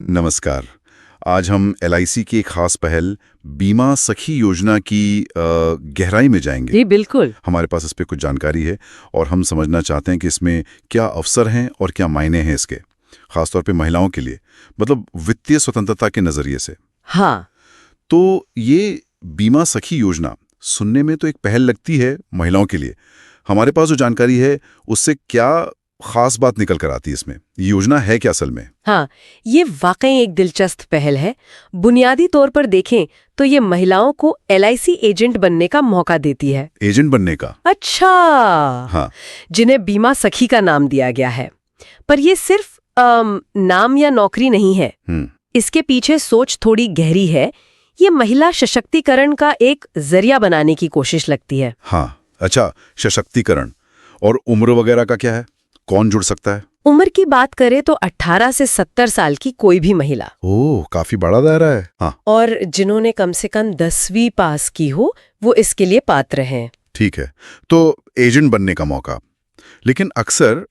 नमस्कार। आज हम एलआईसी की एक खास पहल बीमा सखी योजना की गहराई में जाएंगे। जी बिल्कुल। हमारे पास इस पे कुछ जानकारी है और हम समझना चाहते हैं कि इसमें क्या अवसर हैं और क्या मायने हैं इसके, खासतौर पे महिलाओं के लिए, मतलब वित्तीय स्वतंत्रता के नज़रिए से। हाँ। तो ये बीमा सखी योजना सुनने में तो एक पहल लगती है महिलाओं के लिए। हमारे पास जो जानकारी है उससे क्या खास बात निकल कर आती है इसमें? ये योजना है क्या असल में? हाँ, ये वाकई एक दिलचस्प पहल है। बुनियादी तौर पर देखें तो ये महिलाओं को एलआईसी एजेंट बनने का मौका देती है। एजेंट बनने का? अच्छा। हाँ। जिन्हें बीमा सखी का नाम दिया गया है। पर ये सिर्फ नाम या नौकरी नहीं है। इसके पीछे सोच थोड़ी गहरी है। ये महिला सशक्तिकरण का एक जरिया बनाने की कोशिश लगती है। हाँ, अच्छा, सशक्तिकरण। और उम्र वगैरह का क्या है? कौन जुड़ सकता है? उम्र की बात करें तो 18 से 70 साल की कोई भी महिला। ओह, काफी बड़ा दायरा है। हाँ। और जिन्होंने कम से कम 10वीं पास की हो वो इसके लिए पात्र हैं। ठीक है, तो एजेंट बनने का मौका। लेकिन अक्सर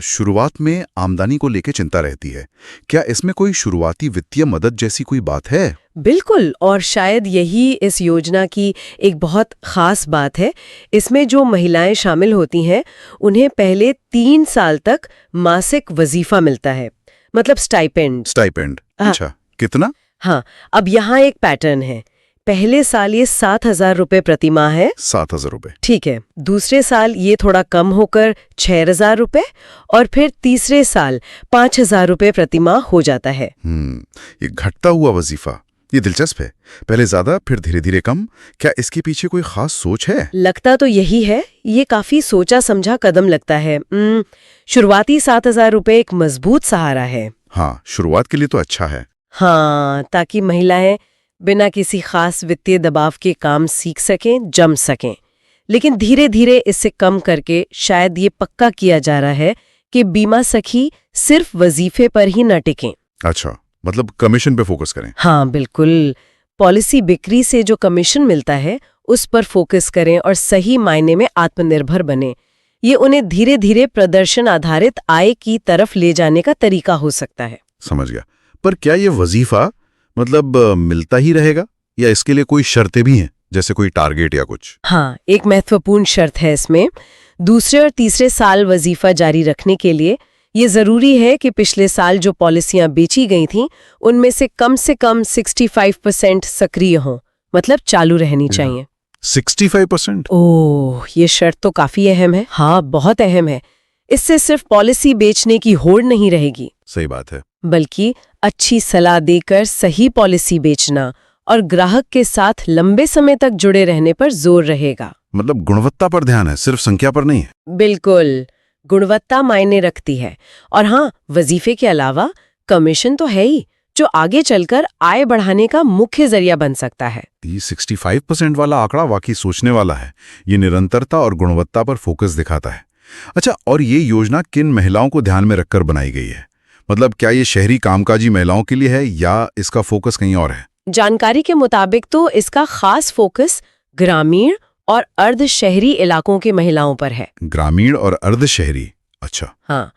शुरुआत में आमदनी को लेकर चिंता रहती है। क्या इसमें कोई शुरुआती वित्तीय मदद जैसी कोई बात है? बिल्कुल, और शायद यही इस योजना की एक बहुत खास बात है। इसमें जो महिलाएं शामिल होती हैं उन्हें पहले 3 साल तक मासिक वजीफा मिलता है, मतलब स्टाइपेंड। स्टाइपेंड? हाँ। अच्छा, कितना? हाँ, अब यहाँ एक पैटर्न है। पहले साल ये 7,000 रुपये प्रति माह है। 7,000 रुपये? ठीक है। दूसरे साल ये थोड़ा कम होकर 6,000 रुपये और फिर तीसरे साल 5,000 रुपये प्रति माह हो जाता है। ये घटता हुआ वजीफा, ये दिलचस्प है। पहले ज्यादा फिर धीरे धीरे कम। क्या इसके पीछे कोई खास सोच है? लगता तो यही है। ये काफी सोचा समझा कदम लगता है। शुरुआती 7,000 रुपये एक मजबूत सहारा है। हाँ, शुरुआत के लिए तो अच्छा है। हाँ, ताकि महिलाएं बिना किसी खास वित्तीय दबाव के काम सीख सकें, जम सकें। लेकिन धीरे धीरे इससे कम करके शायद ये पक्का किया जा रहा है कि बीमा सखी सिर्फ वजीफे पर ही न टिकें। अच्छा, मतलब कमीशन पे फोकस करें। हाँ बिल्कुल। पॉलिसी बिक्री से जो कमीशन मिलता है उस पर फोकस करें और सही मायने में आत्मनिर्भर बने। ये उन्हें धीरे धीरे प्रदर्शन आधारित आय की तरफ ले जाने का तरीका हो सकता है। समझ गया। पर क्या ये वजीफा मतलब मिलता ही रहेगा या इसके लिए कोई शर्तें भी हैं, जैसे कोई टारगेट या कुछ? हाँ, एक महत्वपूर्ण शर्त है इसमें। दूसरे और तीसरे साल वजीफा जारी रखने के लिए ये जरूरी है कि पिछले साल जो पॉलिसियां बेची गई थीं उनमें से कम 65% सक्रिय हों, मतलब चालू रहनी चाहिए। 65%? ओह, ये शर्त तो काफी अहम है। हाँ, बहुत अहम है। इससे सिर्फ पॉलिसी बेचने की होड़ नहीं रहेगी। सही बात है। बल्कि अच्छी सलाह देकर सही पॉलिसी बेचना और ग्राहक के साथ लंबे समय तक जुड़े रहने पर जोर रहेगा। मतलब गुणवत्ता पर ध्यान है, सिर्फ संख्या पर नहीं है। बिल्कुल, गुणवत्ता मायने रखती है। और हाँ, वजीफे के अलावा कमीशन तो है ही, जो आगे चलकर आय बढ़ाने का मुख्य जरिया बन सकता है। ये 65% वाला आंकड़ा वाकई सोचने वाला है। ये निरंतरता और गुणवत्ता पर फोकस दिखाता है। अच्छा, और ये योजना किन महिलाओं को ध्यान में रखकर बनाई गई है? मतलब क्या ये शहरी कामकाजी महिलाओं के लिए है या इसका फोकस कहीं और है? जानकारी के मुताबिक तो इसका खास फोकस ग्रामीण और अर्ध शहरी इलाकों की महिलाओं पर है। ग्रामीण और अर्ध शहरी? अच्छा। हाँ,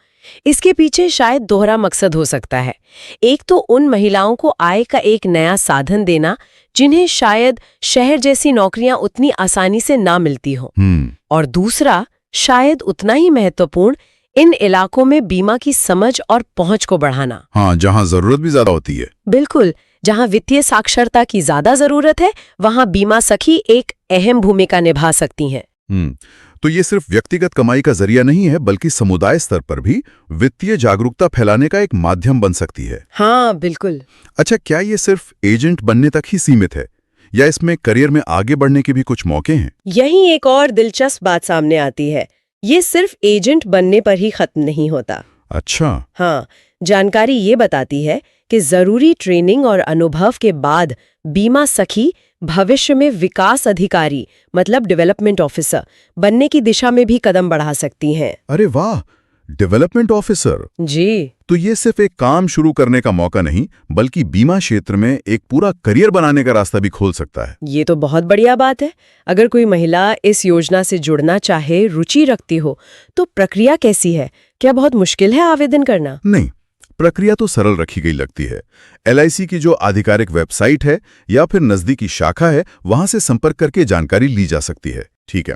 इसके पीछे शायद दोहरा मकसद हो सकता है। एक तो उन महिलाओं को आय का एक नया साधन देना जिन्हें शायद शहर जैसी नौकरियां उतनी आसानी से ना मिलती हों। और दूसरा, शायद उतना ही महत्वपूर्ण, इन इलाकों में बीमा की समझ और पहुंच को बढ़ाना। हाँ, जहाँ जरूरत भी ज्यादा होती है। बिल्कुल, जहां वित्तीय साक्षरता की ज्यादा जरूरत है वहां बीमा सखी एक अहम भूमिका निभा सकती हैं। तो ये सिर्फ व्यक्तिगत कमाई का जरिया नहीं है, बल्कि समुदाय स्तर पर भी वित्तीय जागरूकता फैलाने का एक माध्यम बन सकती है। हाँ बिल्कुल। अच्छा, क्या ये सिर्फ एजेंट बनने तक ही सीमित है या इसमें करियर में आगे बढ़ने के भी कुछ मौके हैं? यही एक और दिलचस्प बात सामने आती है। ये सिर्फ एजेंट बनने पर ही खत्म नहीं होता। अच्छा। हाँ, जानकारी ये बताती है कि जरूरी ट्रेनिंग और अनुभव के बाद बीमा सखी भविष्य में विकास अधिकारी, मतलब डेवलपमेंट ऑफिसर बनने की दिशा में भी कदम बढ़ा सकती हैं। अरे वाह, डेवलपमेंट ऑफिसर! जी। तो ये सिर्फ एक काम शुरू करने का मौका नहीं, बल्कि बीमा क्षेत्र में एक पूरा करियर बनाने का रास्ता भी खोल सकता है। ये तो बहुत बढ़िया बात है। अगर कोई महिला इस योजना से जुड़ना चाहे, रुचि रखती हो, तो प्रक्रिया कैसी है? क्या बहुत मुश्किल है आवेदन करना? नहीं, प्रक्रिया तो सरल रखी गई लगती है। LIC की जो आधिकारिक वेबसाइट है या फिर नज़दीकी शाखा है, वहां से संपर्क करके जानकारी ली जा सकती है। ठीक है।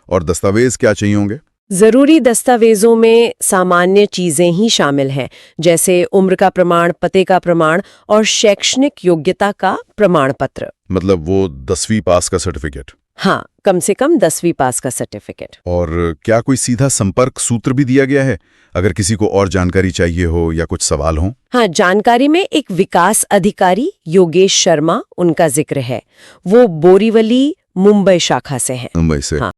और दस्तावेज क्या चाहिए होंगे? जरूरी दस्तावेजों में सामान्य चीजें ही शामिल हैं, जैसे उम्र का प्रमाण, पते का प्रमाण और शैक्षणिक योग्यता का प्रमाण पत्र। मतलब वो 10वीं पास का सर्टिफिकेट। हाँ, कम से कम 10वीं पास का सर्टिफिकेट। और क्या कोई सीधा संपर्क सूत्र भी दिया गया है, अगर किसी को और जानकारी चाहिए हो या कुछ सवाल हो? हाँ, जानकारी में एक विकास अधिकारी योगेश शर्मा, उनका जिक्र है। वो बोरीवली मुंबई शाखा से हैं। मुंबई से। हाँ।